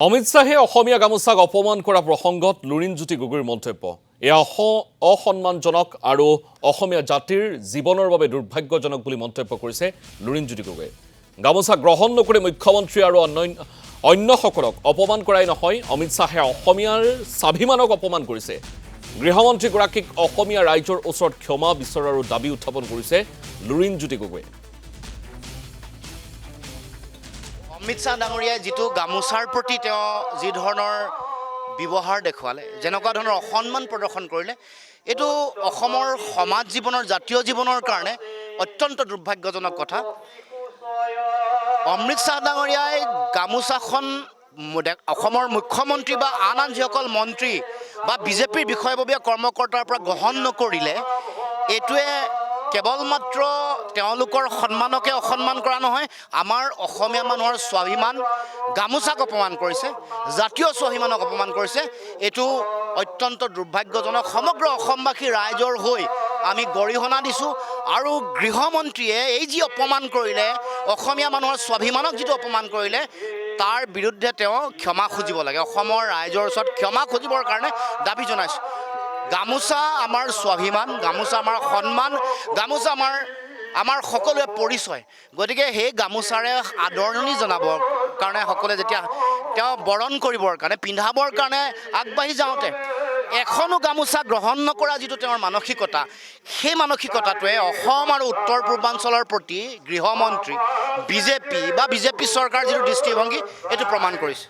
অমিত শ্বাহে অসমীয়া গামোচাক অপমান কৰা প্ৰসংগত লুৰিণজ্যোতি গগৈৰ মন্তব্য এয়া অসন্মানজনক আৰু অসমীয়া জাতিৰ জীৱনৰ বাবে দুৰ্ভাগ্যজনক বুলি মন্তব্য কৰিছে লুৰিণজ্যোতি গগৈয়ে গামোচা গ্ৰহণ নকৰি মুখ্যমন্ত্ৰী আৰু অন্যসকলক অপমান কৰাই নহয় অমিত শ্বাহে অসমীয়াৰ স্বাভিমানক অপমান কৰিছে গৃহমন্ত্ৰীগৰাকীক অসমীয়া ৰাইজৰ ওচৰত ক্ষমা বিচৰাৰো দাবী উত্থাপন কৰিছে লুৰিণজ্যোতি গগৈয়ে অমিত শ্বাহ ডাঙৰীয়াই যিটো গামোচাৰ প্ৰতি তেওঁ যি ধৰণৰ ব্যৱহাৰ দেখুৱালে যেনেকুৱা ধৰণৰ অসন্মান প্ৰদৰ্শন কৰিলে এইটো অসমৰ সমাজ জীৱনৰ জাতীয় জীৱনৰ কাৰণে অত্যন্ত দুৰ্ভাগ্যজনক কথা অমিত শ্বাহ ডাঙৰীয়াই গামোচাখন অসমৰ মুখ্যমন্ত্ৰী বা আন যিসকল মন্ত্ৰী বা বিজেপিৰ বিষয়ববীয়া কৰ্মকৰ্তাৰ পৰা গ্ৰহণ নকৰিলে এইটোৱে কেৱল মাত্ৰ তেওঁলোকৰ সন্মানকে অসন্মান কৰা নহয় আমাৰ অসমীয়া মানুহৰ স্বাভিমান গামোচাক অপমান কৰিছে জাতীয় স্বাভিমানক অপমান কৰিছে এইটো অত্যন্ত দুৰ্ভাগ্যজনক সমগ্ৰ অসমবাসী ৰাইজৰ হৈ আমি গৰিহণা দিছোঁ আৰু গৃহমন্ত্ৰীয়ে এই যি অপমান কৰিলে অসমীয়া মানুহৰ স্বাভিমানক যিটো অপমান কৰিলে তাৰ বিৰুদ্ধে তেওঁ ক্ষমা খুজিব লাগে অসমৰ ৰাইজৰ ওচৰত ক্ষমা খুজিবৰ কাৰণে দাবী জনাইছোঁ গামোচা আমাৰ স্বাভিমান গামোচা আমাৰ সন্মান গামোচা আমাৰ সকলোৱে পৰিচয় গতিকে সেই গামোচাৰে আদৰণি জনাবৰ কাৰণে সকলোৱে যেতিয়া তেওঁ বৰণ কৰিবৰ কাৰণে পিন্ধাবৰ কাৰণে আগবাঢ়ি যাওঁতে এখনো গামোচা গ্ৰহণ নকৰা যিটো তেওঁৰ মানসিকতা সেই মানসিকতাটোৱে অসম আৰু উত্তৰ পূৰ্বাঞ্চলৰ প্ৰতি গৃহমন্ত্ৰী বিজেপি চৰকাৰ যিটো দৃষ্টিভংগী এইটো প্ৰমাণ কৰিছে